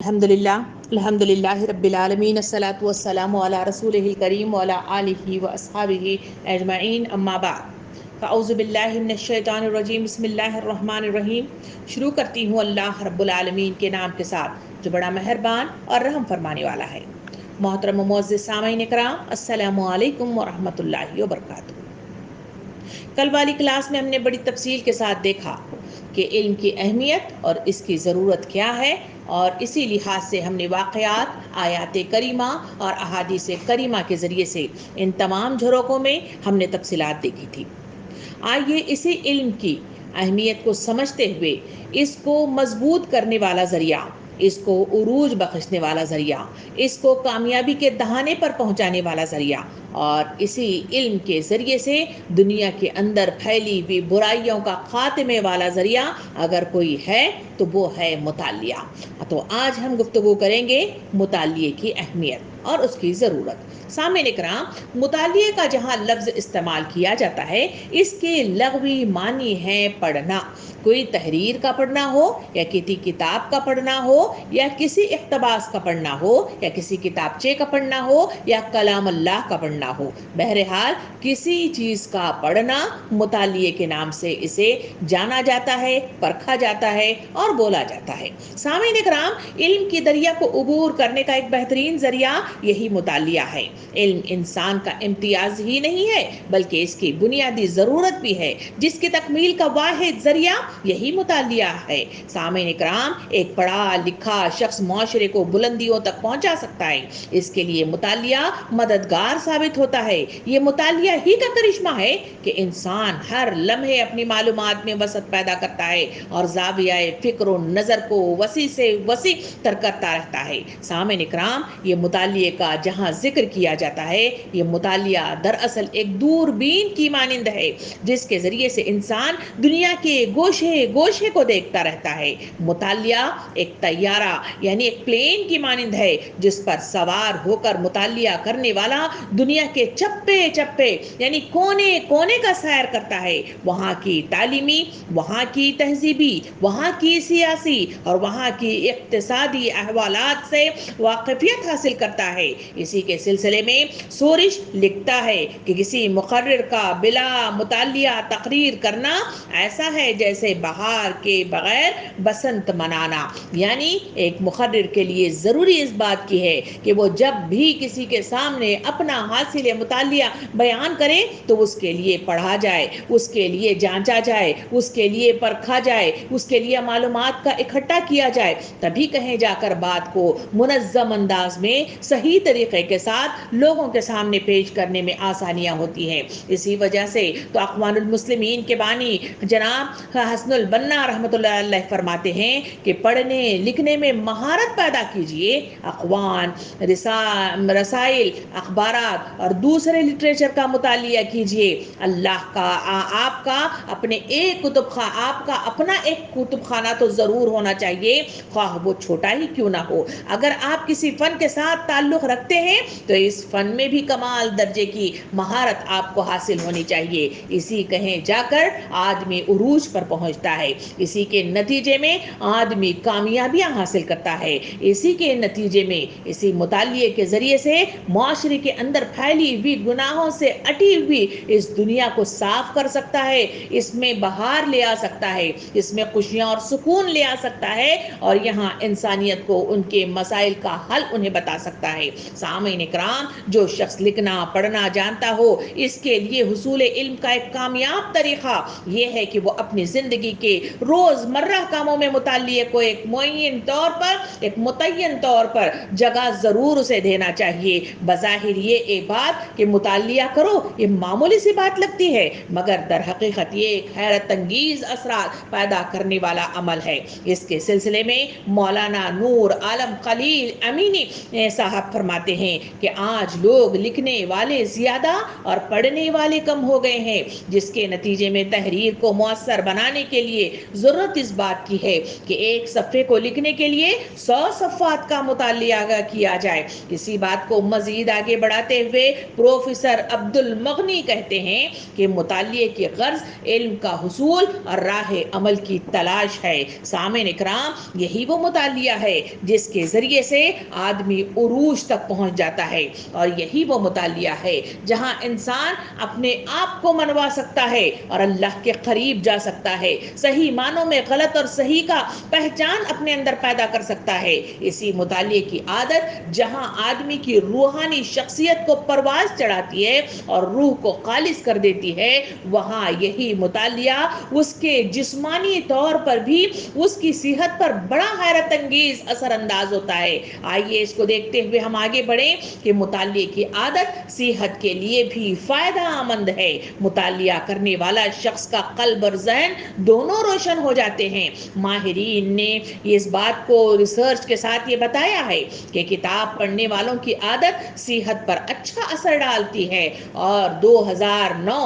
الحمدللہ رب العالمین الصلاۃ والسلام علی رسولہ الکریم وعلی آلہ واصحابہ اجمعین اما بعد فاعوذ باللہ من الشیطان الرجیم بسم اللہ الرحمن الرحیم۔ شروع کرتی ہوں اللہ رب العالمین کے نام کے ساتھ جو بڑا مہربان اور رحم فرمانے والا ہے۔ محترم و معزز سامعین کرام، السلام علیکم ورحمۃ اللہ وبرکاتہ۔ کل والی کلاس میں ہم نے بڑی تفصیل کے ساتھ دیکھا کہ علم کی اہمیت اور اس کی ضرورت کیا ہے، اور اسی لحاظ سے ہم نے واقعات، آیات کریمہ اور احادیث کریمہ کے ذریعے سے ان تمام جھروکوں میں ہم نے تفصیلات دیکھی تھی۔ آئیے اسی علم کی اہمیت کو سمجھتے ہوئے اس کو مضبوط کرنے والا ذریعہ، اس کو عروج بخشنے والا ذریعہ، اس کو کامیابی کے دہانے پر پہنچانے والا ذریعہ، اور اسی علم کے ذریعے سے دنیا کے اندر پھیلی ہوئی برائیوں کا خاتمے والا ذریعہ اگر کوئی ہے تو وہ ہے مطالعہ۔ تو آج ہم گفتگو کریں گے مطالعے کی اہمیت اور اس کی ضرورت۔ سامعین کرام، مطالعے کا جہاں لفظ استعمال کیا جاتا ہے اس کے لغوی معنی ہے پڑھنا۔ کوئی تحریر کا پڑھنا ہو یا کسی کتاب کا پڑھنا ہو یا کسی اقتباس کا پڑھنا ہو یا کسی کتابچے کا پڑھنا ہو یا کلام اللہ کا پڑھنا ہو، بہرحال کسی چیز کا پڑھنا مطالعے کے نام سے اسے جانا جاتا ہے، پرکھا جاتا ہے اور بولا جاتا ہے۔ سامعین کرام، علم کی دریا کو عبور کرنے کا ایک بہترین ذریعہ یہی مطالعہ ہے۔ علم انسان کا امتیاز ہی نہیں ہے بلکہ اس کی بنیادی ضرورت بھی ہے، جس کی تکمیل کا واحد ذریعہ یہی مطالعہ ہے۔ سامعین کرام، ایک پڑھا لکھا شخص معاشرے کو بلندیوں تک پہنچا سکتا ہے، اس کے لیے مطالعہ مددگار ثابت ہوتا ہے۔ یہ مطالعہ ہی کا کرشمہ ہے کہ انسان ہر لمحے اپنی معلومات میں وسعت پیدا کرتا ہے اور زاویہ فکر و نظر کو وسیع سے وسیع تر کرتا رہتا ہے۔ سامعین کرام، یہ مطالعے کا جہاں ذکر کیا جاتا ہے، یہ مطالعہ دراصل ایک دوربین کی مانند ہے جس کے ذریعے سے انسان دنیا کے گوشے گوشے کو دیکھتا رہتا ہے۔ مطالعہ ایک طیارہ یعنی ایک پلین کی مانند ہے جس پر سوار ہو کر مطالعہ کرنے والا دنیا کے چپے چپے یعنی کونے کونے کا سیر کرتا ہے۔ وہاں کی تعلیمی، وہاں کی تہذیبی، وہاں کی سیاسی اور وہاں کی اقتصادی احوالات سے واقفیت حاصل کرتا ہے۔ اسی کے سلسلے میں سورش لکھتا ہے کہ کسی مقرر کا بلا مطالعہ تقریر کرنا ایسا ہے جیسے بہار کے بغیر بسنت منانا، یعنی ایک مقرر کے لیے ضروری اس بات کی ہے کہ وہ جب بھی کسی کے سامنے اپنا حاصل مطالعہ بیان کرے تو اس کے لیے پڑھا جائے، اس کے لیے جانچا جائے، اس کے لیے پرکھا جائے، اس کے لیے معلومات کا اکٹھا کیا جائے، تبھی کہیں جا کر بات کو منظم انداز میں صحیح طریقے کے ساتھ لوگوں کے سامنے پیش کرنے میں آسانیاں ہوتی ہیں۔ اسی وجہ سے تو اخوان المسلمین کے بانی جناب حسن البنا رحمۃ اللہ علیہ فرماتے ہیں کہ پڑھنے لکھنے میں مہارت پیدا کیجئے، اخوان، رسائل، اخبارات اور دوسرے لٹریچر کا مطالعہ کیجئے۔ اللہ کا آپ کا اپنے ایک آپ کا اپنا ایک کتب خانہ تو ضرور ہونا چاہیے، خواہ وہ چھوٹا ہی کیوں نہ ہو۔ اگر آپ کسی فن کے ساتھ تعلق رکھتے ہیں تو اس فن میں بھی کمال درجے کی مہارت آپ کو حاصل ہونی چاہیے۔ اسی کہیں جا کر آدمی عروج پر پہنچتا ہے، اسی کے نتیجے میں آدمی کامیابیاں حاصل کرتا ہے، اسی کے نتیجے میں اسی مطالعے کے ذریعے سے معاشرے کے اندر پھیلی ہوئی گناہوں سے اٹی ہوئی اس دنیا کو صاف کر سکتا ہے، اس میں بہار لے آ سکتا ہے، اس میں خوشیاں اور سکون لے آ سکتا ہے، اور یہاں انسانیت کو ان کے مسائل کا حل انہیں بتا سکتا ہے۔ سامعین کرام، جو شخص لکھنا پڑھنا جانتا ہو، اس کے لیے حصول علم کا ایک کامیاب طریقہ یہ ہے کہ وہ اپنی زندگی کے روز مرہ کاموں میں مطالعے کو ایک معین طور پر جگہ ضرور اسے دینا چاہیے۔ بظاہر یہ ایک بات کہ مطالعہ کرو یہ معمولی سی بات لگتی ہے، مگر در حقیقت یہ ایک حیرت انگیز اثرات پیدا کرنے والا عمل ہے۔ اس کے سلسلے میں مولانا نور عالم خلیل امینی صاحب فرماتے ہیں کہ آج لوگ لکھنے والے زیادہ اور پڑھنے والے کم ہو گئے ہیں، جس کے نتیجے میں تحریر کو مؤثر بنانے کے لیے ضرورت اس بات کی ہے کہ ایک صفحے کو لکھنے کے لیے 100 صفحات کا مطالعہ کیا جائے۔ اسی بات کو مزید آگے بڑھاتے ہوئے پروفیسر عبد المغنی کہتے ہیں کہ مطالعے کی غرض علم کا حصول اور راہ عمل کی تلاش ہے۔ سامعین اکرام، یہی وہ مطالعہ ہے جس کے ذریعے سے آدمی عروج تک پہنچ جاتا ہے، اور یہی وہ مطالعہ ہے جہاں انسان اپنے آپ کو منوا سکتا ہے اور اللہ کے قریب جا سکتا ہے، صحیح معنوں میں غلط اور صحیح کا پہچان اپنے اندر پیدا کر سکتا ہے۔ اسی مطالعے کی عادت جہاں آدمی کی روحانی شخصیت کو پرواز چڑھاتی ہے اور روح کو خالص کر دیتی ہے، وہاں یہی مطالعہ اس کے جسمانی طور پر بھی اس کی صحت پر بڑا حیرت انگیز اثر انداز ہوتا ہے۔ آئیے اس کو دیکھتے ہوئے ہم آگے بڑھیں کہ مطالعے کی عادت صحت کے لیے بھی فائدہ مند ہے۔ مطالعہ کرنے والا شخص کا قلب اور ذہن دونوں روشن ہو جاتے ہیں۔ ماہرین نے اس بات کو ریسرچ کے ساتھ یہ بتایا ہے کہ کتاب پڑھنے والوں کی عادت صحت پر اچھا اثر ڈالتی ہے، اور 2009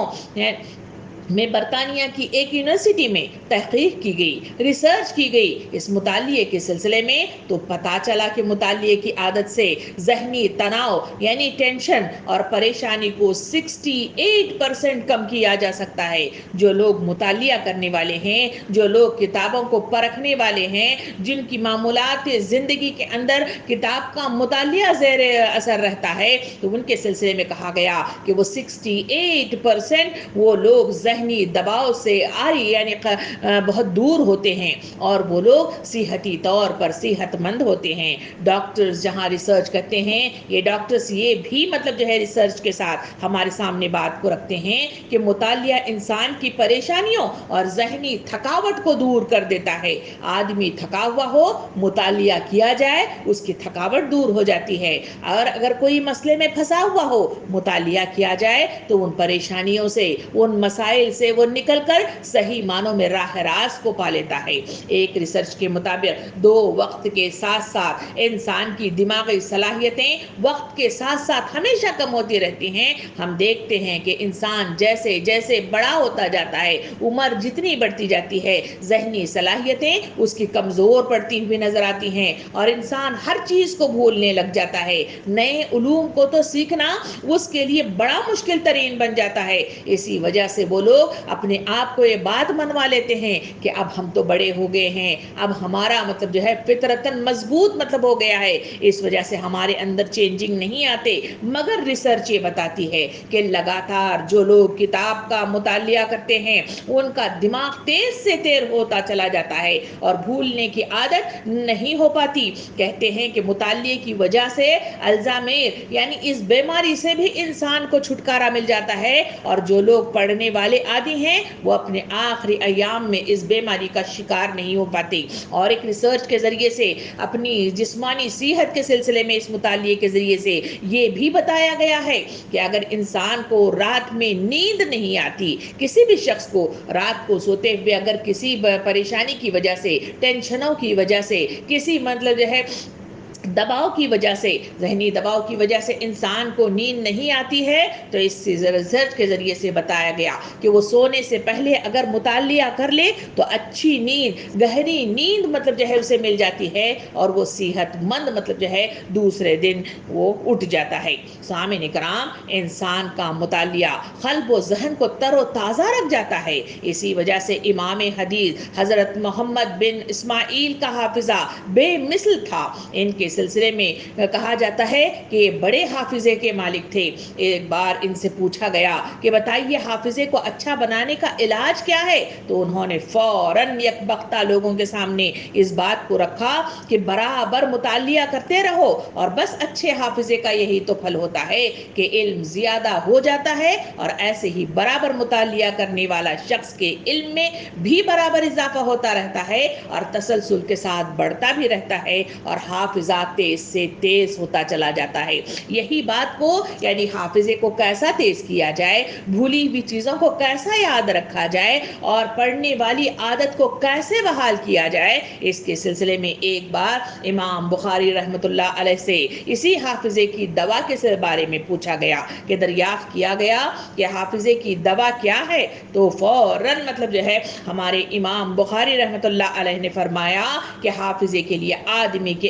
میں برطانیہ کی ایک یونیورسٹی میں تحقیق کی گئی، ریسرچ کی گئی اس مطالعے کے سلسلے میں، تو پتہ چلا کہ مطالعے کی عادت سے ذہنی تناؤ یعنی ٹینشن اور پریشانی کو 68% کم کیا جا سکتا ہے۔ جو لوگ مطالعہ کرنے والے ہیں، جو لوگ کتابوں کو پرکھنے والے ہیں، جن کی معمولات زندگی کے اندر کتاب کا مطالعہ زیر اثر رہتا ہے، تو ان کے سلسلے میں کہا گیا کہ وہ 68% وہ لوگ ذہنی دباؤ سے یعنی بہت دور ہوتے ہیں، اور وہ لوگ صحتی طور پر صحت مند ہوتے ہیں۔ ڈاکٹرز جہاں ریسرچ کرتے ہیں، یہ ڈاکٹرز یہ بھی مطلب جو ہے ریسرچ کے ساتھ ہمارے سامنے بات کو رکھتے ہیں کہ مطالعہ انسان کی پریشانیوں اور ذہنی تھکاوٹ کو دور کر دیتا ہے۔ آدمی تھکا ہوا ہو، مطالعہ کیا جائے، اس کی تھکاوٹ دور ہو جاتی ہے، اور اگر کوئی مسئلے میں پھنسا ہوا ہو، مطالعہ کیا جائے تو ان پریشانیوں سے، ان مسائل سے وہ نکل کر صحیح معنوں میں راہ راست کو پا لیتا ہے۔ ایک ریسرچ کے مطابق 2 وقت کے ساتھ ساتھ انسان کی دماغی صلاحیتیں وقت کے ساتھ ساتھ ہمیشہ کم ہوتی رہتی ہیں۔ ہم دیکھتے ہیں کہ انسان جیسے جیسے بڑا ہوتا جاتا ہے، عمر جتنی بڑھتی جاتی ہے، ذہنی صلاحیتیں اس کی کمزور پڑتی ہوئی نظر آتی ہیں، اور انسان ہر چیز کو بھولنے لگ جاتا ہے۔ نئے علوم کو تو سیکھنا اس کے لیے بڑا مشکل ترین بن جاتا ہے۔ اسی وجہ سے وہ لوگ اپنے آپ کو یہ بات منوا لیتے ہیں کہ اب ہم تو بڑے ہو گئے ہیں، اب ہمارا مطلب جو ہے فطرتاً مضبوط مطلب ہو گیا ہے، اس وجہ سے ہمارے اندر چینجنگ نہیں آتے۔ مگر ریسرچ یہ بتاتی ہے کہ لگاتار جو لوگ کتاب کا مطالعہ کرتے ہیں، ان کا دماغ تیز سے تیز ہوتا چلا جاتا ہے اور بھولنے کی عادت نہیں ہو پاتی۔ کہتے ہیں کہ مطالعے کی وجہ سے الزائمر یعنی اس بیماری سے بھی انسان کو چھٹکارا مل جاتا ہے، اور جو لوگ پڑھنے والے عادی ہیں وہ اپنے آخری ایام میں اس بیماری کا شکار نہیں ہو پاتے۔ اور ایک ریسرچ کے ذریعے سے اپنی جسمانی صحت کے سلسلے میں اس مطالعے کے ذریعے سے یہ بھی بتایا گیا ہے کہ اگر انسان کو رات میں نیند نہیں آتی، کسی بھی شخص کو رات کو سوتے ہوئے اگر کسی پریشانی کی وجہ سے، ٹینشنوں کی وجہ سے، کسی مطلب جو ہے دباؤ کی وجہ سے، ذہنی دباؤ کی وجہ سے انسان کو نیند نہیں آتی ہے، تو اس ریسرچ کے ذریعے سے بتایا گیا کہ وہ سونے سے پہلے اگر مطالعہ کر لے تو اچھی نیند، گہری نیند مطلب جو ہے اسے مل جاتی ہے، اور وہ صحت مند مطلب جو ہے دوسرے دن وہ اٹھ جاتا ہے۔ سامعین کرام، انسان کا مطالعہ قلب و ذہن کو تر و تازہ رکھ جاتا ہے۔ اسی وجہ سے امام حدیث حضرت محمد بن اسماعیل کا حافظہ بے مثل تھا۔ ان کے سلسلے میں کہا جاتا ہے کہ یہ بڑے حافظے کے مالک تھے۔ ایک بار ان سے پوچھا گیا کہ بتائیے حافظے کو اچھا بنانے کا علاج کیا ہے، تو انہوں نے فوراً یک بختہ لوگوں کے سامنے اس بات کو رکھا کہ برابر مطالعہ کرتے رہو، اور بس اچھے حافظے کا یہی تو پھل ہوتا ہے کہ علم زیادہ ہو جاتا ہے، اور ایسے ہی برابر مطالعہ کرنے والا شخص کے علم میں بھی برابر اضافہ ہوتا رہتا ہے، اور تسلسل کے ساتھ بڑھتا بھی رہتا ہے، اور حافظہ تیز سے تیز ہوتا چلا جاتا ہے۔ یہی بات کو یعنی حافظے کو کیسا تیز کیا جائے، بھولی ہوئی چیزوں کو کیسا یاد رکھا جائے، اور پڑھنے والی عادت کو کیسے بحال کیا جائے، اس کے سلسلے میں ایک بار امام بخاری رحمۃ اللہ علیہ سے اسی حافظے کی دوا کے بارے میں پوچھا گیا کہ دریافت کیا گیا کہ حافظے کی دوا کیا ہے، تو فوراً مطلب جو ہے ہمارے امام بخاری رحمۃ اللہ علیہ نے فرمایا کہ حافظے کے لیے آدمی کے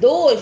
2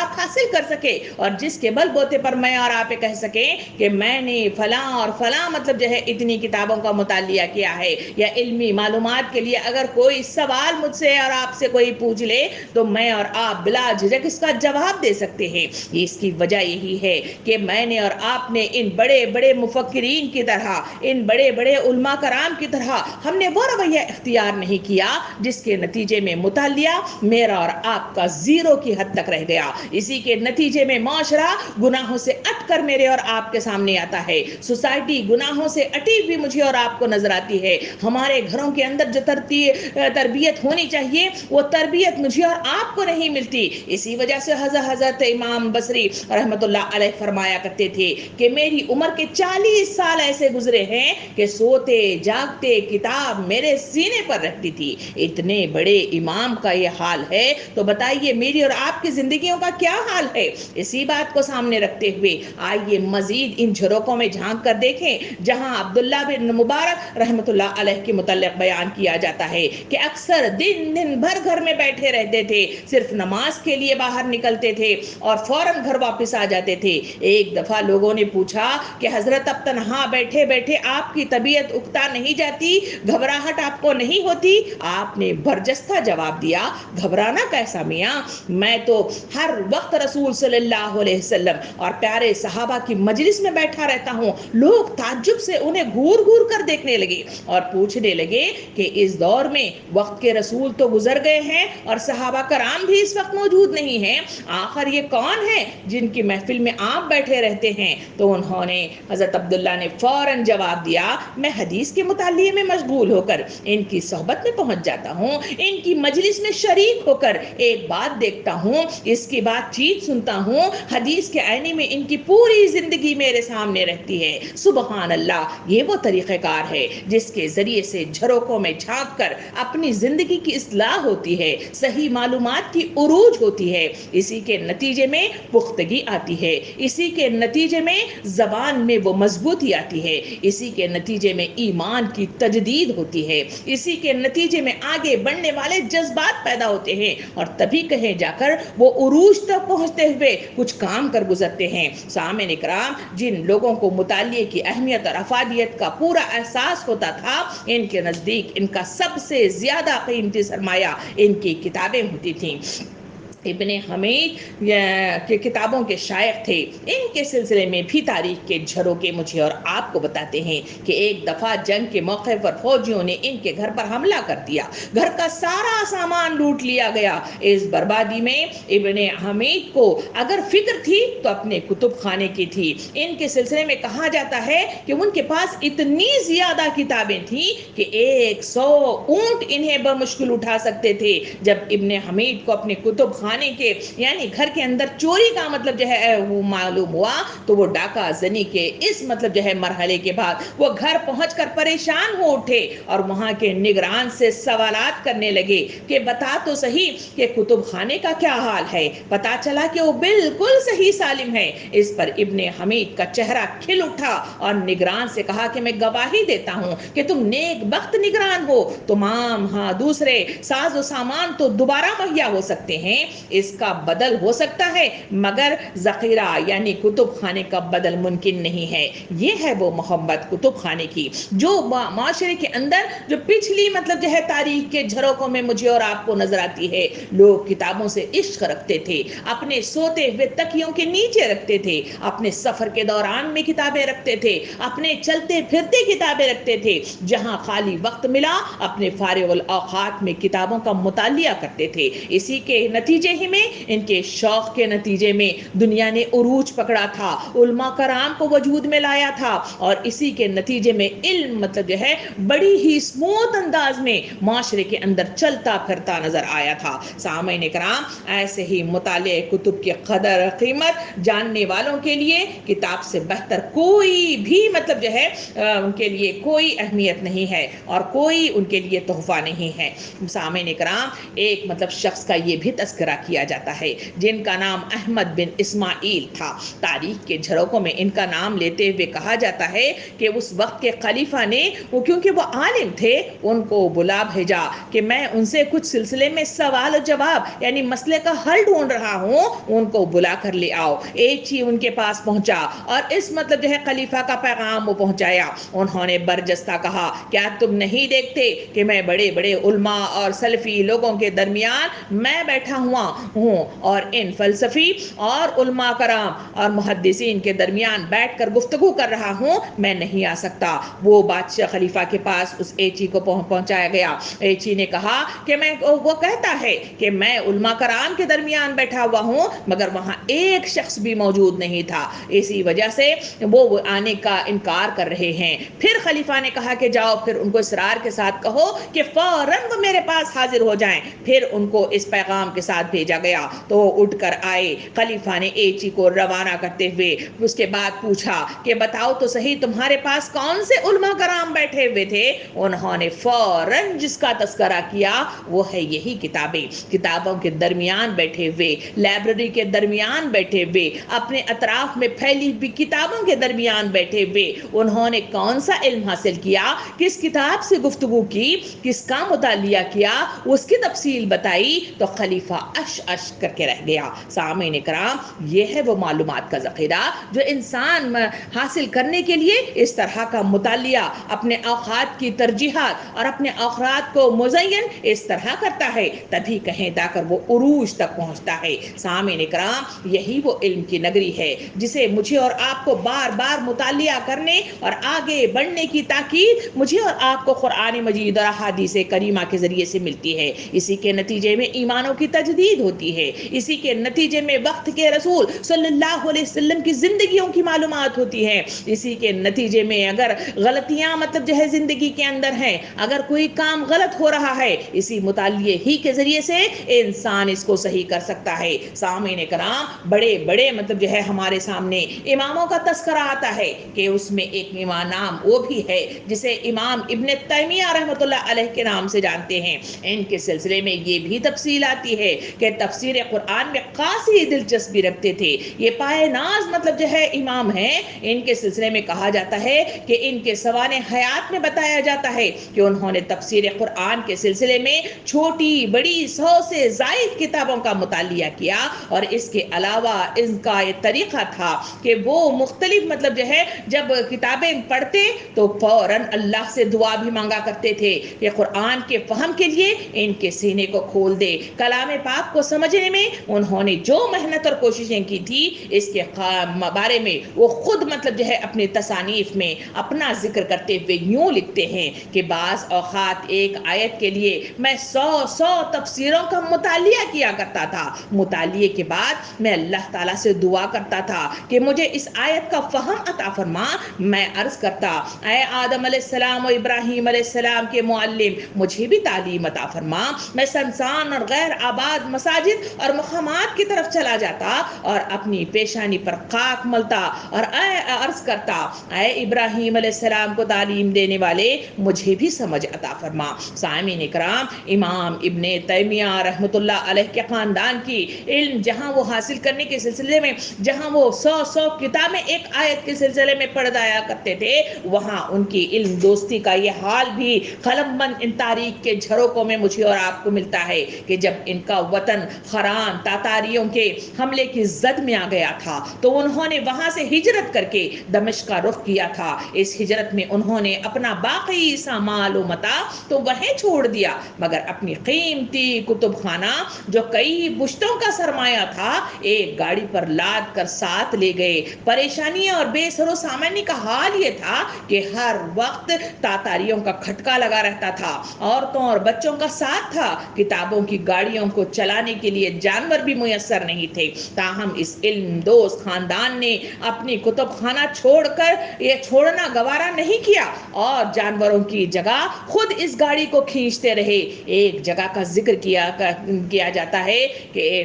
آپ حاصل کر سکے اور جس کے بل بوتے پر میں اور آپ کہہ سکیں کہ میں نے فلاں اور فلاں مطلب جو ہے اتنی کتابوں کا مطالعہ کیا ہے، یا علمی معلومات کے لیے اگر کوئی سوال مجھ سے اور آپ سے کوئی پوچھ لے تو میں اور آپ بلا جھجک اس کا جواب دے سکتے ہیں۔ اس کی وجہ یہی ہے کہ میں نے اور آپ نے ان بڑے بڑے مفکرین کی طرح، ان بڑے بڑے علماء کرام کی طرح ہم نے وہ رویہ اختیار نہیں کیا جس کے نتیجے میں مطالعہ میرا اور آپ کا زیرو کی حد تک رہ گیا۔ اسی کے نتیجے میں معاشرہ گناہوں سے اٹ کر میرے اور آپ کے سامنے آتا ہے، سوسائٹی گناہوں سے اٹی ہوئی مجھے اور آپ کو نظر آتی ہے۔ ہمارے گھروں کے اندر جو تربیت ہونی چاہیے وہ تربیت مجھے اور آپ کو نہیں ملتی۔ اسی وجہ سے حضرت امام بصری رحمت اللہ علیہ فرمایا کرتے تھے کہ میری عمر کے 40 سال ایسے گزرے ہیں کہ سوتے جاگتے کتاب میرے سینے پر رہتی تھی۔ اتنے بڑے امام کا یہ حال ہے تو بتائیے میری اور آپ کی زندگیوں کا کیا حال ہے؟ اسی بات کو سامنے رکھتے ہوئے آئیے مزید ان جھروکوں میں جھانک کر دیکھیں جہاں عبداللہ بن مبارک رحمت اللہ علیہ کے متعلق بیان کیا جاتا ہے کہ اکثر دن بھر گھر میں بیٹھے رہتے تھے، صرف نماز کے لیے باہر نکلتے تھے اور فوراً گھر واپس آ جاتے تھے۔ ایک دفعہ لوگوں نے پوچھا کہ حضرت اب تنہا بیٹھے بیٹھے آپ کی طبیعت اکتا نہیں جاتی، گھبراہٹ آپ کو نہیں ہوتی؟ آپ نے برجستہ جواب دیا، گھبرانا کیسا میاں، میں تو ہر وقت رسول صلی اللہ علیہ وسلم اور پیارے صحابہ کی مجلس میں بیٹھا رہتا ہوں۔ لوگ تعجب سے انہیں گھور گھور کر دیکھنے لگے اور پوچھنے لگے کہ اس دور میں وقت کے رسول تو گزر گئے ہیں اور صحابہ کرام بھی اس وقت موجود نہیں ہیں، آخر یہ کون ہے جن کی محفل میں آپ بیٹھے رہتے ہیں؟ تو انہوں نے حضرت عبداللہ نے فوراً جواب دیا، میں حدیث کے مطالعے میں مشغول ہو کر ان کی صحبت میں پہنچ جاتا ہوں، ان کی مجلس میں شریک ہو کر ایک بات دیکھتا ہوں، اس کی بات چیت سنتا ہوں، حدیث کے آئینے میں ان کی پوری زندگی میرے سامنے رہتی ہے۔ سبحان اللہ، یہ وہ طریقہ کار ہے جس کے ذریعے سے جھروکوں میں جھانک کر اپنی زندگی کی اصلاح ہوتی ہے، صحیح معلومات کی عروج ہوتی ہے، اسی کے نتیجے میں پختگی آتی ہے، اسی کے نتیجے میں زبان میں وہ مضبوطی آتی ہے، اسی کے نتیجے میں ایمان کی تجدید ہوتی ہے، اسی کے نتیجے میں آگے بڑھنے والے جذبات پیدا ہوتے ہیں اور تبھی کہیں جا کر وہ عروج تک پہنچتے ہوئے کچھ کام کر گزرتے ہیں۔ سامعین اکرام، جن لوگوں کو مطالعے کی اہمیت اور افادیت کا پورا احساس ہوتا تھا، ان کے نزدیک ان کا سب سے زیادہ قیمتی سرمایہ ان کی کتابیں ہوتی تھیں۔ ابن حمید کے کتابوں کے شائق تھے، ان کے سلسلے میں بھی تاریخ کے جھروکے مجھے اور آپ کو بتاتے ہیں کہ ایک دفعہ جنگ کے موقع پر فوجیوں نے ان کے گھر پر حملہ کر دیا، گھر کا سارا سامان لوٹ لیا گیا۔ اس بربادی میں ابن حمید کو اگر فکر تھی تو اپنے کتب خانے کی تھی۔ ان کے سلسلے میں کہا جاتا ہے کہ ان کے پاس اتنی زیادہ کتابیں تھیں کہ 100 اونٹ انہیں بمشکل اٹھا سکتے تھے۔ جب ابن حمید کو اپنے کتب خانے کے یعنی گھر کے اندر چوری کا مطلب جو ہے وہ معلوم ہوا تو وہ ڈاکہ زنی کے اس مطلب جو ہے مرحلے کے بعد وہ گھر پہنچ کر پریشان ہو اٹھے اور وہاں کے نگران سے سوالات کرنے لگے کہ بتا تو صحیح کہ کتب خانے کا کیا حال ہے۔ پتا چلا کہ وہ بالکل صحیح سالم ہے۔ اس پر ابن حمید کا چہرہ کھل اٹھا اور نگران سے کہا کہ میں گواہی دیتا ہوں کہ تم نیک بخت نگران ہو، تمام دوسرے ساز و سامان تو دوبارہ مہیا ہو سکتے ہیں، اس کا بدل ہو سکتا ہے، مگر ذخیرہ یعنی کتب خانے کا بدل ممکن نہیں ہے۔ یہ ہے وہ محبت کتب خانے کی جو معاشرے کے اندر جو پچھلی مطلب جو ہے تاریخ کے جھروکوں میں مجھے اور آپ کو نظر آتی ہے۔ لوگ کتابوں سے عشق رکھتے تھے، اپنے سوتے ہوئے تکیوں کے نیچے رکھتے تھے، اپنے سفر کے دوران میں کتابیں رکھتے تھے، اپنے چلتے پھرتے کتابیں رکھتے تھے، جہاں خالی وقت ملا اپنے فارغ الاوقات میں کتابوں کا مطالعہ کرتے تھے۔ اسی کے نتیجے ہی میں ان کے شوق کے نتیجے میں دنیا نے عروج پکڑا تھا، علماء کرام کو وجود میں لایا تھا اور اسی کے نتیجے میں علم مطلب جو ہے بڑی ہی سموتھ انداز میں معاشرے کے اندر چلتا پھرتا نظر آیا تھا۔ سامعین کرام، ایسے ہی مطالعہ کتب کی قدر قیمت جاننے والوں کے لیے کتاب سے بہتر کوئی بھی مطلب جو ہے ان کے لیے کوئی اہمیت نہیں ہے اور کوئی ان کے لیے تحفہ نہیں ہے۔ سامعین کرام، ایک مطلب شخص کا یہ بھی تذکرہ کیا جاتا ہے، جن کا نام احمد بن اسماعیل تھا۔ تاریخ کے جھروکوں میں ان کا نام لیتے ہوئے کہا جاتا ہے کہ اس وقت کے خلیفہ نے کیونکہ وہ عالم تھے ان کو بلا بھیجا کہ میں ان سے کچھ سلسلے میں سوال و جواب یعنی مسئلے کا حل ڈھونڈ رہا ہوں، ان کو بلا کر لے آؤ۔ ایک ہی ان کے پاس پہنچا اور اس مطلب جو ہے خلیفہ کا پیغام وہ پہنچایا۔ انہوں نے برجستہ کہا کیا تم نہیں دیکھتے کہ میں بڑے بڑے علماء اور سلفی لوگوں کے درمیان میں بیٹھا ہوا ہوں اور ان فلسفی اور علماء کرام اور محدثین کے درمیان بیٹھ کر گفتگو کر رہا ہوں، میں نہیں آ سکتا۔ وہ بادشاہ خلیفہ کے پاس اس ایچی کو پہنچایا گیا۔ ایچی نے کہا کہ وہ کہتا ہے کہ میں علماء کرام کے درمیان بیٹھا ہوا ہوں مگر وہاں ایک شخص بھی موجود نہیں تھا، اسی وجہ سے وہ آنے کا انکار کر رہے ہیں۔ پھر خلیفہ نے کہا کہ جاؤ پھر ان کو اصرار کے ساتھ کہو کہ فوراً وہ میرے پاس حاضر ہو جائیں۔ پھر ان کو اس پیغام کے ساتھ بھیجا گیا تو وہ اٹھ کر آئے۔ خلیفہ نے ایچی کو روانہ کرتے ہوئے اس کے بعد پوچھا کہ بتاؤ تو صحیح تمہارے پاس کون سے علماء کرام بیٹھے ہوئے تھے؟ انہوں نے فوراً جس کا تذکرہ کیا وہ ہے یہی کتابیں، کتابوں کے درمیان بیٹھے ہوئے، لائبریری کے درمیان بیٹھے ہوئے، اپنے اطراف میں پھیلی ہوئی کتابوں کے درمیان بیٹھے ہوئے انہوں نے کون سا علم حاصل کیا، کس کتاب سے گفتگو کی، کس کا مطالعہ کیا، اس کی تفصیل بتائی تو خلیفہ اش کر کے رہ گیا۔ سامعین کرام، یہ ہے وہ معلومات کا ذخیرہ جو انسان حاصل کرنے کے لیے اس طرح کا مطالعہ، اپنے اوقات کی ترجیحات اور اپنے اوقات کو مزین اس طرح کرتا ہے تبھی کہیں جا کر وہ عروج تک پہنچتا ہے۔ سامعین کرام، یہی وہ علم کی نگری ہے جسے مجھے اور آپ کو بار بار مطالعہ کرنے اور آگے بڑھنے کی تاکید مجھے اور آپ کو قرآن مجید اور احادیث کریمہ کے ذریعے سے ملتی ہے۔ اسی کے نتیجے میں ایمانوں کی تجدید ہوتی ہے، اسی کے نتیجے میں وقت کے رسول صلی اللہ علیہ وسلم کی زندگیوں کی معلومات ہوتی ہے، اسی کے نتیجے میں اگر غلطیاں مطلب جو ہے زندگی کے اندر ہیں، اگر کوئی کام غلط ہو رہا ہے، اسی مطالعے ہی کے ذریعے سے انسان اس کو صحیح کر سکتا ہے۔ سامعین کرام، بڑے بڑے مطلب جو ہے ہمارے سامنے اماموں کا تذکرہ آتا ہے کہ اس میں ایک امام نام وہ بھی ہے جسے امام ابن تیمیہ رحمۃ اللہ علیہ کے نام سے جانتے ہیں۔ ان کے سلسلے میں یہ بھی تفصیل آتی ہے کہ تفسیر قرآن میں خاصی دلچسپی رکھتے تھے، یہ پائے ناز مطلب جو ہے امام ہیں۔ ان کے سلسلے میں کہا جاتا ہے کہ ان کے سوانح حیات میں بتایا جاتا ہے کہ انہوں نے تفسیر قرآن کے سلسلے میں چھوٹی بڑی 100 سے زائد کتابوں کا مطالعہ کیا، اور اس کے علاوہ ان کا یہ طریقہ تھا کہ وہ مختلف مطلب جو ہے جب کتابیں پڑھتے تو فوراً اللہ سے دعا بھی مانگا کرتے تھے کہ قرآن کے فہم کے لیے ان کے سینے کو کھول دے۔ کلام پاک کو سمجھنے میں انہوں نے جو محنت اور کوششیں کی تھی اس کے بارے میں وہ خود مطلب جو ہے اپنے تصانیف میں اپنا ذکر کرتے ہوئے یوں لکھتے ہیں کہ بعض اوقات ایک آیت کے لیے میں 100 تفسیروں کا مطالعہ کیا کرتا تھا۔ مطالعے کے بعد میں اللہ تعالیٰ سے دعا کرتا تھا کہ مجھے اس آیت کا فہم عطا فرما۔ میں عرض کرتا اے آدم علیہ السلام و ابراہیم علیہ السلام کے معلم، مجھے بھی تعلیم عطا فرما۔ میں سنسان اور غیر آباد مساجد اور مقامات کی طرف چلا جاتا اور اپنی پیشانی پر خاک ملتا اور عرض کرتا اے ابراہیم علیہ السلام کو تعلیم دینے والے، مجھے بھی سمجھ عطا فرما۔ سامعین کرام، امام ابن تیمیہ رحمۃ اللہ علیہ کے خاندان کی علم جہاں وہ حاصل کرنے کے سلسلے میں جہاں وہ 100 کتابیں ایک آیت کے سلسلے میں پڑھ جایا کرتے تھے، وہاں ان کی علم دوستی کا یہ حال بھی قلم بند ان تاریخ کے جھروکوں میں مجھے اور آپ کو ملتا ہے کہ جب ان کا وطن خران تاتاریوں کے حملے کی زد میں آ گیا تھا تو انہوں نے وہاں سے ہجرت کر کے دمشق کا رخ کیا تھا۔ اس ہجرت میں انہوں نے اپنا باقی سامان و متاع تو وہیں چھوڑ دیا مگر اپنی قیمتی کتب خانہ جو کئی پشتوں کا سرمایہ تھا ایک گاڑی پر لاد کر ساتھ لے گئے۔ پریشانیاں اور بے سر و سامانی کا حال یہ تھا کہ ہر وقت تاتاریوں کا کھٹکا لگا رہتا تھا، عورتوں اور بچوں کا ساتھ تھا، کتابوں کی گاڑیوں کو چلانے کے لیے جانور بھی میسر نہیں تھے۔ تاہم اس علم دوست خاندان نے اپنی کتب خانہ چھوڑنا گوارا نہیں کیا اور جانوروں کی جگہ خود اس گاڑی کو کھینچتے رہے۔ ایک جگہ کا ذکر کیا جاتا ہے کہ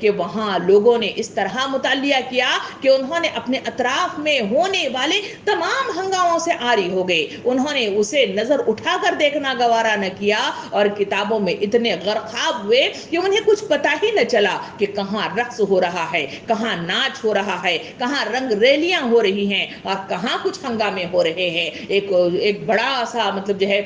کہ وہاں لوگوں نے اس طرح مطالعہ کیا کہ انہوں نے اپنے اطراف میں ہونے والے تمام ہنگاموں سے عاری ہو گئے، انہوں نے اسے نظر اٹھا کر دیکھنا گوارا نہ کیا اور کتابوں میں اتنے غرقاب ہوئے کہ انہیں کچھ پتہ ہی نہ چلا کہ کہاں رقص ہو رہا ہے، کہاں ناچ ہو رہا ہے، کہاں رنگ ریلیاں ہو رہی ہیں اور کہاں کچھ ہنگامے ہو رہے ہیں۔ ایک بڑا سا مطلب جو ہے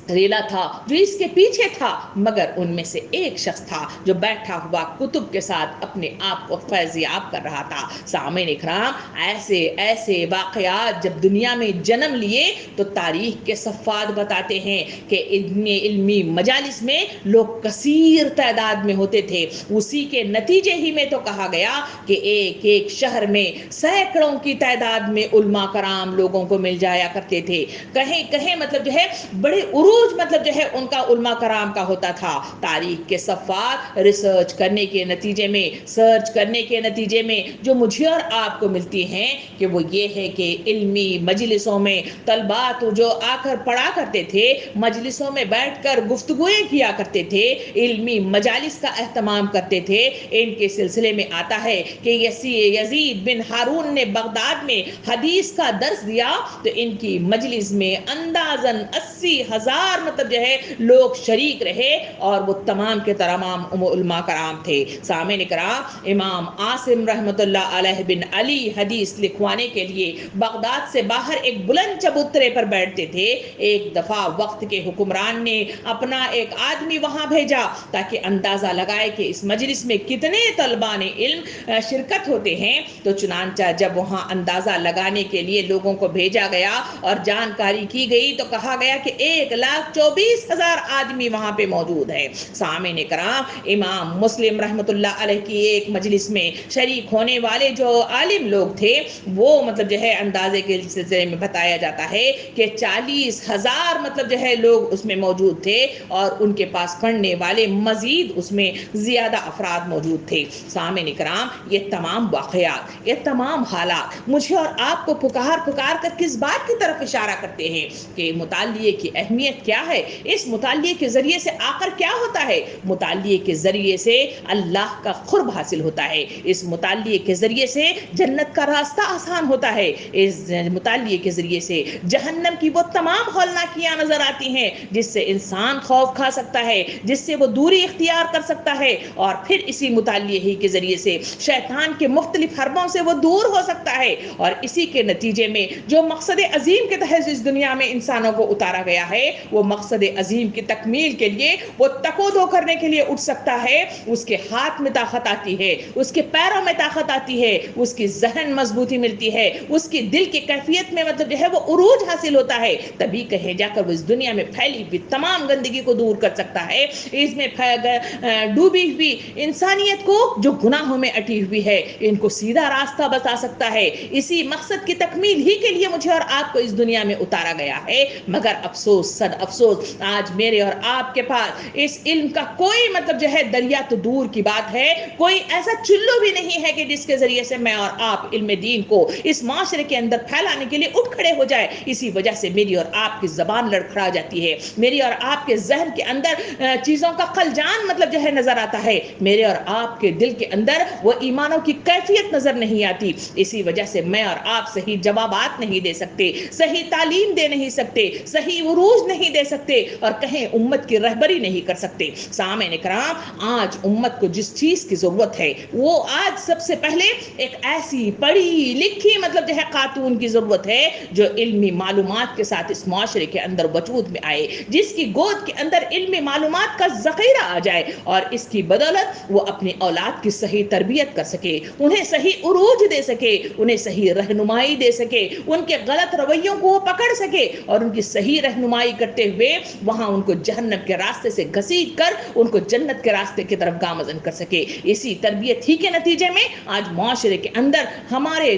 ریلا تھا جو اس کے پیچھے تھا، مگر ان میں سے ایک شخص تھا جو بیٹھا ہوا کتب کے ساتھ اپنے آپ کو فیضیاب کر رہا تھا۔ سامعین اکرام، ایسے ایسے واقعات جب دنیا میں جنم لیے تو تاریخ کے صفحات بتاتے ہیں کہ علمی مجالس میں لوگ کثیر تعداد میں ہوتے تھے۔ اسی کے نتیجے ہی میں تو کہا گیا کہ ایک ایک شہر میں سینکڑوں کی تعداد میں علماء کرام لوگوں کو مل جایا کرتے تھے۔ کہیں کہیں مطلب جو ہے بڑے عروج مطلب جو ہے ان کا علماء کرام کا ہوتا تھا۔ تاریخ کے صفحات ریسرچ کرنے کے نتیجے میں، سرچ کرنے کے نتیجے میں جو مجھے اور آپ کو ملتی ہیں کہ وہ یہ ہے کہ علمی مجلسوں میں طلباء تو جو آ کر پڑھا کرتے تھے، مجلسوں میں بیٹھ کر گفتگویں کیا کرتے تھے، علمی مجالس کا اہتمام کرتے تھے، ان کے سلسلے میں آتا ہے کہ یزید بن ہارون نے بغداد میں حدیث کا درس دیا تو ان کی مجلس میں اندازاً 80,000 مطلب جو ہے لوگ شریک رہے اور وہ تمام کے تمام علماء کرام تھے۔ سامعین کرام، امام عاصم رحمۃ اللہ علیہ بن علی حدیث لکھوانے کے لیے بغداد سے باہر ایک بلند چبوترے پر بیٹھتے تھے۔ ایک دفعہ وقت کے حکمران نے اپنا ایک آدمی وہاں بھیجا تاکہ اندازہ لگائے کہ اس مجلس میں کتنے طلباء نے علم شرکت ہوتے ہیں، تو چنانچہ جب وہاں اندازہ لگانے کے لیے لوگوں کو بھیجا گیا اور جانکاری کی گئی تو کہا گیا کہ 1,24,000 آدمی وہاں پہ موجود ہیں۔ سامعین کرام، امام مسلم رحمۃ اللہ علیہ کی ایک مجلس میں شریک ہونے والے جو عالم لوگ تھے وہ مطلب جو ہے اندازے کے سلسلے میں بتایا جاتا ہے کہ 40,000 مطلب جو ہے لوگ اس میں موجود تھے اور ان کے پاس پڑھنے والے مزید اس میں زیادہ افراد موجود تھے۔ سامعین کرام، یہ تمام واقعات، یہ تمام حالات مجھے اور آپ کو پکار کر کس بات کی طرف اشارہ کرتے ہیں کہ مطالعے کی اہمیت کیا ہے؟ اس مطالعے کے ذریعے سے آخر کیا ہوتا ہے؟ مطالعے کے ذریعے سے اللہ کا قرب حاصل ہوتا ہے، اس مطالعے کے ذریعے سے جنت کا راستہ آسان ہوتا ہے، اس مطالعے کے ذریعے سے جہنم کی وہ تمام ہولناکیاں نظر آتی ہیں جس سے انسان خوف کھا سکتا ہے، جس سے وہ دوری اختیار کر سکتا ہے، اور پھر اسی مطالعے ہی کے ذریعے سے شیطان کے مختلف حربوں سے وہ دور ہو سکتا ہے، اور اسی کے نتیجے میں جو مقصد عظیم کے تحت اس دنیا میں انسانوں کو اتارا گیا ہے، وہ مقصد عظیم کی تکمیل کے لیے وہ تکو دو کرنے کے لیے اٹھ سکتا ہے۔ اس کے ہاتھ میں طاقت آتی ہے، اس کے پیروں میں طاقت آتی ہے، اس کی ذہن مضبوطی ملتی ہے، اس کی دل کی کیفیت میں مطلب جو ہے وہ عروج حاصل ہوتا ہے، تبھی کہیں جا کر وہ اس دنیا میں پھیلی ہوئی تمام گندگی کو دور کر سکتا ہے۔ اس میں ڈوبی ہوئی انسانیت کو جو گناہوں میں اٹی ہوئی ہے، ان کو سیدھا راستہ بتا سکتا ہے۔ اسی مقصد کی تکمیل ہی کے لیے مجھے اور آپ کو اس دنیا میں اتارا گیا ہے، مگر افسوس صد افسوس آج میرے اور آپ کے پاس اس علم کا کوئی مطلب جو ہے دریا تو دور کی بات ہے، کوئی ایسا چلو بھی نہیں ہے کہ جس کے ذریعے سے میں اور آپ علم دین کو اس معاشرے کے اندر پھیلانے کے لیے اٹھ کھڑے ہو جائے۔ اسی وجہ سے میری اور آپ کی زبان لڑکھڑا جاتی ہے، میری اور آپ کے ذہن کے اندر چیزوں کا خلجان مطلب جو ہے نظر آتا ہے، میرے اور آپ کے دل کے اندر وہ ایمانوں کی کیفیت نظر نہیں آتی۔ اسی وجہ سے میں اور آپ صحیح جوابات نہیں دے سکتے، صحیح تعلیم دے نہیں سکتے، صحیح عروج نہیں دے سکتے، اور کہیں امت کی رہبری نہیں کر سکتے۔ سامعین کرام، آج امت کو جس چیز کی ضرورت ہے وہ آج سب سے پہلے ایک ایسی پڑھی لکھی مطلب جو ہے خاتون کی ضرورت ہے جو علمی معلومات کے ساتھ اس معاشرے کے اندر وجود میں آئے، جس کی گود کے اندر علمی معلومات کا ذخیرہ آ جائے اور اس کی بدولت وہ اپنی اولاد کی صحیح تربیت کر سکے، انہیں صحیح عروج دے سکے، انہیں صحیح رہنمائی دے سکے، ان کے غلط رویوں کو وہ پکڑ سکے اور ان کی صحیح رہنمائی کرتے ہوئے وہاں ان کو جہنم کے راستے سے گھسیٹ کر ان کو جنت کے راستے کی طرف گامزن کر سکے۔ اسی تربیت ہی کے نتیجے میں آج معاشرے کے اندر ہمارے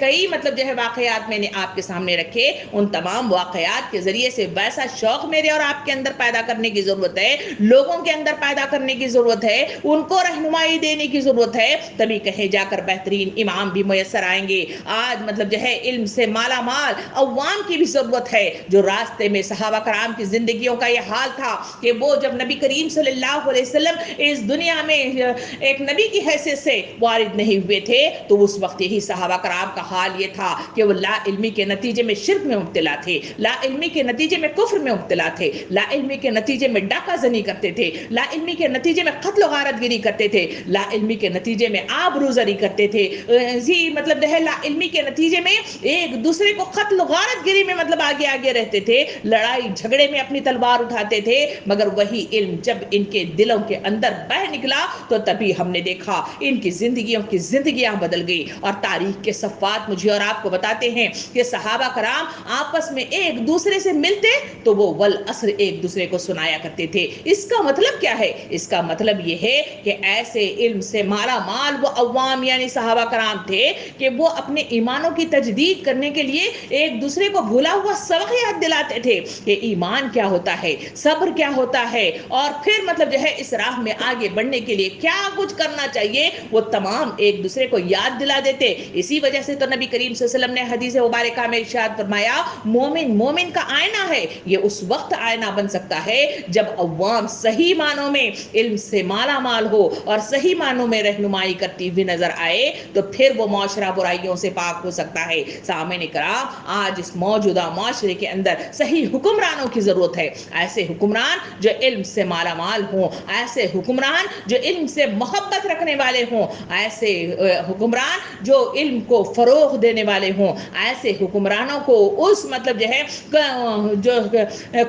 کئی مطلب جو ہے واقعات میں نے آپ کے سامنے رکھے ان تمام واقعات کے ذریعے سے ویسا شوق میرے اور آپ کے اندر پیدا کرنے کی ضرورت ہے, لوگوں کے اندر پیدا کرنے کی ضرورت ہے, ان کو رہنمائی دینے کی ضرورت ہے, تبھی کہیں جا کر بہترین امام بھی میسر آئیں گے. آج مطلب جو ہے علم سے مالا مال عوام کی بھی ضرورت ہے جو راستے میں صحابہ کرام کی زندگیوں کا یہ حال تھا کہ وہ جب نبی کریم صلی اللہ علیہ وسلم اس دنیا میں ایک نبی کی حیثیت سے وارد نہیں ہوئے تھے تو اس وقت یہی صحابہ کرام کا حال یہ تھا کہ وہ لا علمی کے نتیجے میں شرک میں مبتلا تھے, لا علمی کے نتیجے میں کفر میں مبتلا تھے, لا علمی کے نتیجے میں ڈاکہ زنی کرتے تھے, لا علمی کے نتیجے میں قتل و غارت گیری کرتے تھے, لا علمی کے نتیجے میں آبروزری کرتے تھے, مطلب جو ہے لا علمی کے نتیجے میں ایک دوسرے کو قتل و غارت گیری میں مطلب آگے آگے رہتے تھے, لڑائی جھگڑے میں اپنی تلوار اٹھاتے تھے. مگر وہی علم جب ان کے دلوں کے اندر بہ نکلا تو تبھی ہم نے دیکھا ان کی زندگیاں بدل گئی. اور تاریخ کے صفحات مجھے اور آپ کو بتاتے ہیں کہ صحابہ کرام آپس میں ایک دوسرے سے ملتے تو وہ والعصر ایک دوسرے کو سنایا کرتے تھے. اس کا مطلب کیا ہے؟ اس کا مطلب یہ ہے کہ ایسے علم سے مالا مال وہ عوام یعنی صحابہ کرام تھے کہ وہ اپنے ایمانوں کی تجدید کرنے کے لیے ایک دوسرے کو بھولا ہوا سبق یاد دلاتے تھے کہ ایمان کیا ہوتا ہے, صبر کیا ہوتا ہے, اور پھر مطلب جو ہے اس راہ میں آگے بڑھنے کے لیے کیا کچھ کرنا چاہیے وہ تمام ایک دوسرے کو یاد دلا دیتے. اسی وجہ سے تو نبی کریم صلی اللہ علیہ وسلم نے حدیث مبارکہ میں ارشاد فرمایا مومن کا آئینہ ہے, یہ اس وقت آئینہ بن سکتا ہے جب عوام صحیح معنوں میں علم سے مالا مال ہو اور صحیح معنوں میں رہنمائی کرتی ہوئی نظر آئے تو پھر وہ معاشرہ برائیوں سے پاک ہو سکتا ہے. سامعین کرام, آج اس موجودہ معاشرے کے اندر صحیح حکمرانوں کی ضرورت ہے, ایسے حکمران جو علم سے مالا مال ہوں, ایسے حکمران جو علم سے محبت رکھنے والے ہوں, ایسے حکمران جو علم کو فروغ دینے والے ہوں, ایسے حکمرانوں کو اس مطلب جو ہے جو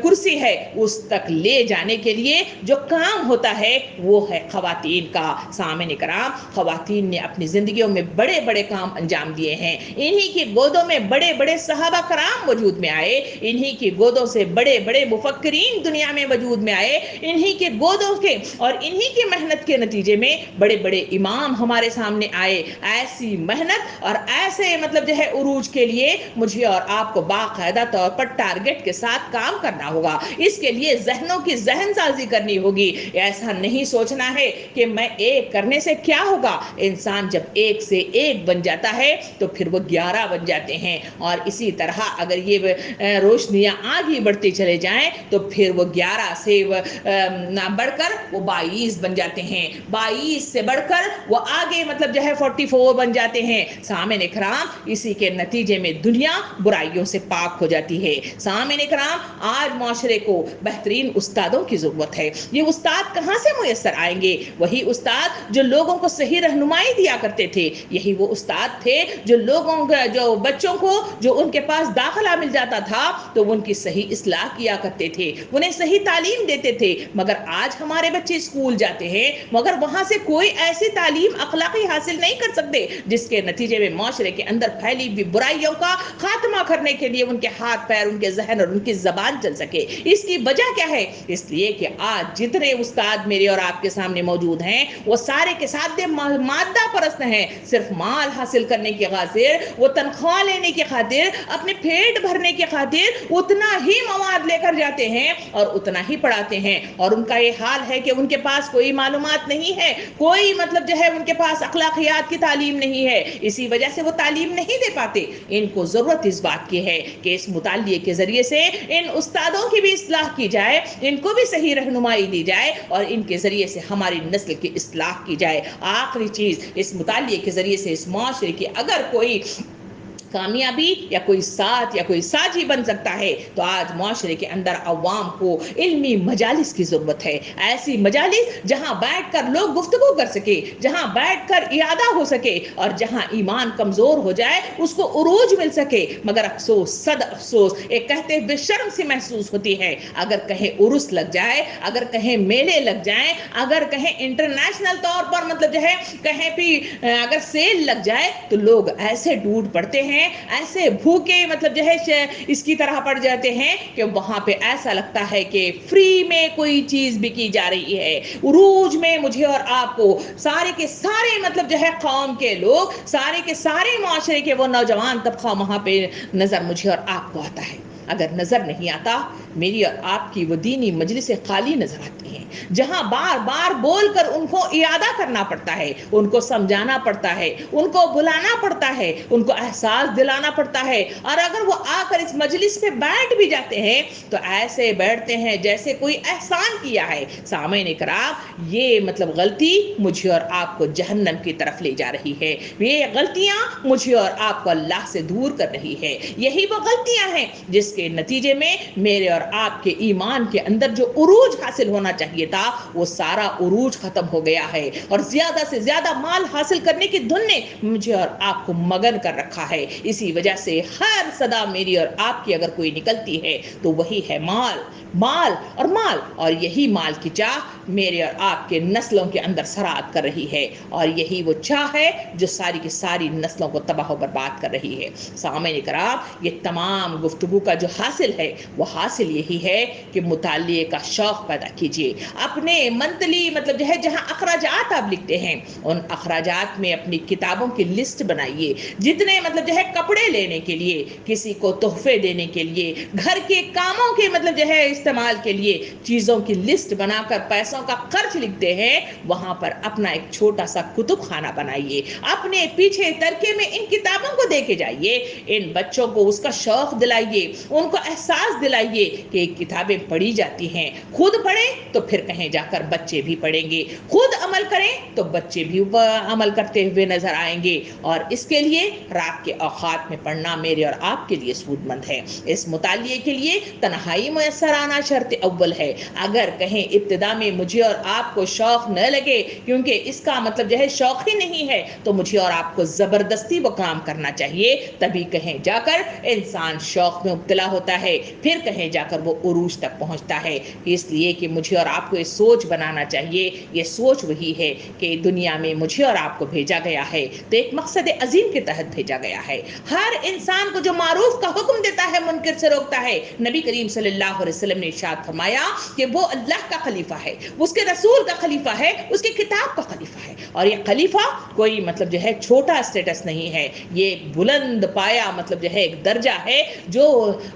کرسی ہے اس تک لے جانے کے لیے جو کام ہوتا ہے وہ ہے خواتین کا. سامعین کرام, خواتین نے اپنی زندگیوں میں بڑے بڑے کام انجام دیے ہیں, انہی کی گودوں میں بڑے بڑے صحابہ کرام وجود میں آئے, انہی کی گودوں سے بڑے بڑے مفکرین دنیا میں وجود میں آئے, انہی کے گودوں کے اور انہی کی محنت کے نتیجے میں بڑے بڑے امام ہمارے سامنے آئے. ایسی محنت اور ایسے مطلب جو ہے عروج کے لیے مجھے اور آپ کو باقاعدہ طور پر ٹارگٹ کے ساتھ کام کرنا ہوگا. اس کے لیے ذہنوں کی ذہن سازی کرنی ہوگی. ایسا نہیں سوچنا ہے کہ میں ایک کرنے سے کیا ہوگا. انسان جب ایک سے ایک بن جاتا ہے تو پھر وہ 11 بن جاتے ہیں, اور اسی طرح اگر یہ روشنیاں آگے بڑھتے چلے جائیں تو پھر وہ 11 سے بڑھ کر وہ 22 بن جاتے ہیں, 22 سے بڑھ کر وہ آگے مطلب جو ہے 44 بن جاتے ہیں. سامعین کرام, اسی کے نتیجے میں دنیا برائیوں سے پاک ہو جاتی ہے. سامعین کرام, آج معاشرے کو بہترین استادوں کی ضرورت ہے. یہ استاد کہاں سے میسر آئیں گے؟ وہی استاد جو لوگوں کو صحیح رہنمائی دیا کرتے تھے, یہی وہ استاد تھے جو جو بچوں کو جو ان کے پاس داخلہ مل جاتا تھا تو ان کی صحیح اصلاح کیا کرتے تھے, انہیں صحیح تعلیم دیتے تھے. مگر آج ہمارے بچے اسکول جاتے ہیں مگر وہاں سے کوئی ایسی تعلیم اخلاقی حاصل نہیں کر سکتے جس کے نتیجے میں معاشرے کے اندر پھیلی ہوئی برائیوں کا خاتمہ کرنے کے لیے ان کے ہاتھ پیر, ان کے ذہن اور ان کی زبان چل سکے. اس کی وجہ کیا ہے؟ اس لیے کہ آج جتنے استاد میرے اور آپ کے سامنے موجود ہیں وہ سارے کے ساتھ مادہ پرست ہیں. صرف مال حاصل کرنے کی خاطر, وہ تنخواہ لینے کی خاطر, اپنے پیٹ بھرنے کی خاطر اتنا ہی مواد لے کر جاتے ہیں اور اتنا ہی پڑھاتے ہیں, اور ان کا یہ حال ہے کہ ان کے پاس کوئی معلومات نہیں ہے, کوئی مطلب جو ہے ان کے پاس اخلاقیات کی تعلیم نہیں ہے. اسی وجہ سے وہ تعلیم نہیں دے پاتے. ان کو ضرورت اس بات کی ہے کہ اس مطالعے کے ذریعے سے ان استادوں کی بھی اصلاح کی جائے, ان کو بھی صحیح رہنمائی دی جائے, اور ان کے ذریعے سے ہماری نسل کی اصلاح کی جائے. آخری چیز, اس مطالعے کے ذریعے سے اس معاشرے کی اگر کوئی کامیابی یا کوئی ساتھ یا کوئی ساجی بن سکتا ہے تو آج معاشرے کے اندر عوام کو علمی مجالس کی ضرورت ہے. ایسی مجالس جہاں بیٹھ کر لوگ گفتگو کر سکے, جہاں بیٹھ کر اعادہ ہو سکے, اور جہاں ایمان کمزور ہو جائے اس کو عروج مل سکے. مگر افسوس, صد افسوس, ایک کہتے ہوئے شرم سی محسوس ہوتی ہے, اگر کہیں عرس لگ جائے, اگر کہیں میلے لگ جائیں, اگر کہیں انٹرنیشنل طور پر مطلب جو ہے کہیں بھی اگر سیل لگ جائے تو لوگ ایسے ڈوب پڑتے ہیں ہیں ایسے بھوکے مطلب جو ہے اس کی طرح پڑ جاتے ہیں کہ وہاں پہ ایسا لگتا ہے کہ فری میں کوئی چیز بکی جا رہی ہے. عروج میں مجھے اور آپ کو سارے کے سارے مطلب جو ہے قوم کے لوگ, سارے کے سارے معاشرے کے وہ نوجوان طبقہ وہاں پہ نظر مجھے اور آپ کو آتا ہے. اگر نظر نہیں آتا, میری اور آپ کی وہ دینی مجلسیں خالی نظر آتی ہیں, جہاں بار بار بول کر ان کو اعادہ کرنا پڑتا ہے, ان کو سمجھانا پڑتا ہے, ان کو بلانا پڑتا ہے, ان کو احساس دلانا پڑتا ہے. اور اگر وہ آ کر اس مجلس پہ بیٹھ بھی جاتے ہیں تو ایسے بیٹھتے ہیں جیسے کوئی احسان کیا ہے. سامعین کرام, یہ مطلب غلطی مجھے اور آپ کو جہنم کی طرف لے جا رہی ہے. یہ غلطیاں مجھے اور آپ کو اللہ سے دور کر رہی ہے. یہی وہ غلطیاں ہیں جس کے نتیجے میں میرے اور آپ کے ایمان کے اندر جو عروج حاصل ہونا چاہیے تھا وہ سارا عروج ختم ہو گیا ہے, اور زیادہ سے زیادہ مال حاصل کرنے کی دھن نے مجھے اور آپ کو مگن کر رکھا ہے. اسی وجہ سے ہر صدا میری اور آپ کی اگر کوئی نکلتی ہے تو وہی ہے مال, مال اور مال. اور یہی مال کی چاہ میرے اور آپ کے نسلوں کے اندر سرات کر رہی ہے, اور یہی وہ چاہ ہے جو ساری کی ساری نسلوں کو تباہ و برباد کر رہی ہے. سامعین کرام, یہ تمام گفتگو کا جو حاصل ہے وہ حاصل یہی ہے کہ مطالعے کا شوق پیدا کیجیے. اپنے منتلی مطلب جو ہے جہاں اخراجات آپ لکھتے ہیں ان اخراجات میں اپنی کتابوں کی لسٹ بنائیے. جتنے مطلب جو ہے کپڑے لینے کے لیے, کسی کو تحفے دینے کے لیے, گھر کے کاموں کے مطلب جو ہے استعمال کے لیے چیزوں کی لسٹ بنا کر پیسوں کا خرچ لکھتے ہیں, وہاں پر اپنا ایک چھوٹا سا کتب خانہ بنائیے. اپنے پیچھے ترکے میں ان کتابوں کو دے کے جائیے. ان بچوں کو اس کا شوق دلائیے, ان کو احساس دلائیے کہ کتابیں پڑھی جاتی ہیں. خود پڑھیں تو پھر کہیں جا کر بچے بھی پڑھیں گے, خود عمل کریں تو بچے بھی عمل کرتے ہوئے نظر آئیں گے. اور اس کے لیے رات کے اوقات میں پڑھنا میرے اور آپ کے لیے سود مند ہے. اس مطالعے کے لیے تنہائی میسر آنا شرط اول ہے. اگر کہیں ابتدا میں مجھے اور آپ کو شوق نہ لگے, کیونکہ اس کا مطلب جو ہے شوق ہی نہیں ہے, تو مجھے اور آپ کو زبردستی وہ کام کرنا چاہیے. تبھی کہیں جا کر انسان شوق میں مبتلا ہوتا ہے, پھر کہیں جا کر وہ عروج تک پہنچتا ہے. اس لیے کہ مجھے اور آپ کو یہ سوچ بنانا چاہیے. یہ سوچ وہی ہے کہ دنیا میں مجھے اور آپ کو بھیجا گیا ہے تو ایک مقصد عظیم کے تحت بھیجا گیا ہے. ہر انسان کو جو معروف کا حکم دیتا ہے منکر سے روکتا ہے. نبی کریم صلی اللہ علیہ وسلم نے ارشاد فرمایا کہ وہ اللہ کا خلیفہ ہے, اس کے رسول کا خلیفہ ہے, اس کی کتاب کا خلیفہ ہے. اور یہ خلیفہ کوئی مطلب جو ہے چھوٹا اسٹیٹس نہیں ہے, یہ ایک بلند پایا مطلب جو ہے ایک درجہ ہے جو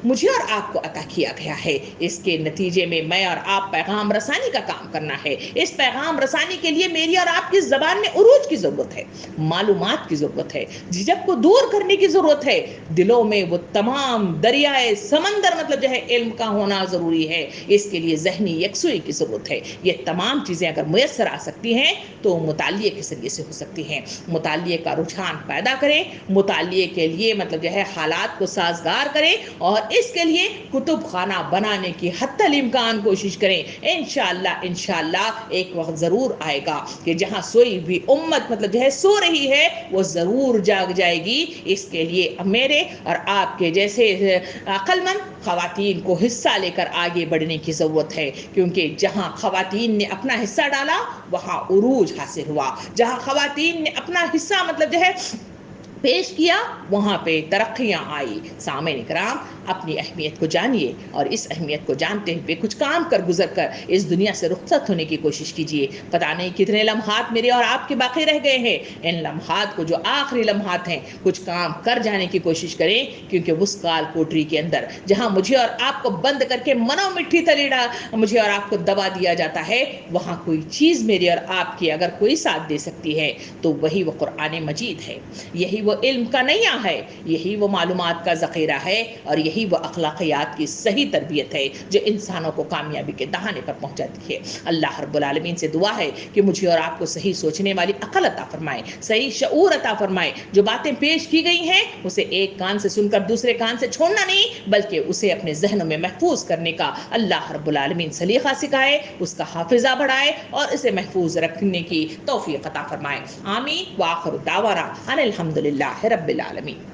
مجھے اور آپ کو عطا کیا گیا ہے. اس کے نتیجے میں میں اور آپ پیغام رسانی کا کام کرنا ہے. اس پیغام رسانی کے لیے میری اور آپ کی زبان میں عروج کی ضرورت ہے, معلومات کی ضرورت ہے, جھجک کو دور کرنے کی ضرورت ہے, دلوں میں وہ تمام دریائے سمندر مطلب جو ہے علم کا ہونا ضروری ہے. اس کے لیے ذہنی یکسوئی کی ضرورت ہے. یہ تمام چیزیں اگر میسر آ سکتی ہیں تو مطالعے کے ذریعے سے ہو سکتی ہیں. مطالعے کا رجحان پیدا کریں, مطالعے کے لیے مطلب جو ہے حالات کو سازگار کریں, اور اس کے لیے کتب خانہ بنانے کی حتی الامکان کوشش کریں. انشاءاللہ ایک وقت ضرور آئے گا کہ جہاں سوئی بھی امت مطلب جو ہے سو رہی ہے وہ ضرور جاگ جائے گی. اس کے لیے میرے اور آپ کے جیسے عقل مند خواتین کو حصہ لے کر آگے بڑھنے کی ضرورت ہے, کیونکہ جہاں خواتین نے اپنا حصہ ڈالا وہاں عروج حاصل ہوا. جہاں خواتین نے اپنا حصہ مطلب جو ہے پیش کیا وہاں پہ ترقیاں آئی. سامعین کرام, اپنی اہمیت کو جانیے, اور اس اہمیت کو جانتے ہوئے کچھ کام کر گزر کر اس دنیا سے رخصت ہونے کی کوشش کیجیے. پتہ نہیں کتنے لمحات میرے اور آپ کے باقی رہ گئے ہیں. ان لمحات کو جو آخری لمحات ہیں کچھ کام کر جانے کی کوشش کریں, کیونکہ اس کال کوٹری کے اندر جہاں مجھے اور آپ کو بند کر کے منو مٹھی تلیڑا مجھے اور آپ کو دبا دیا جاتا ہے, وہاں کوئی چیز میرے اور آپ کی اگر کوئی ساتھ دے سکتی ہے تو وہی وہ قرآن مجید ہے. یہی وہ علم کا نیا ہے, یہی وہ معلومات کا ذخیرہ ہے, اور یہی وہ اخلاقیات کی صحیح تربیت ہے جو انسانوں کو کامیابی کے دہانے پر پہنچاتی ہے. اللہ رب العالمین سے دعا ہے کہ مجھے اور آپ کو صحیح سوچنے والی عقل عطا فرمائے, صحیح شعور عطا فرمائے. جو باتیں پیش کی گئی ہیں اسے ایک کان سے سن کر دوسرے کان سے چھوڑنا نہیں, بلکہ اسے اپنے ذہنوں میں محفوظ کرنے کا اللہ رب العالمین سلیقہ سکھائے, اس کا حافظہ بڑھائے, اور اسے محفوظ رکھنے کی توفیق عطا فرمائے. آمین. وآخر دعوانا ان الحمدللہ رب العالمین.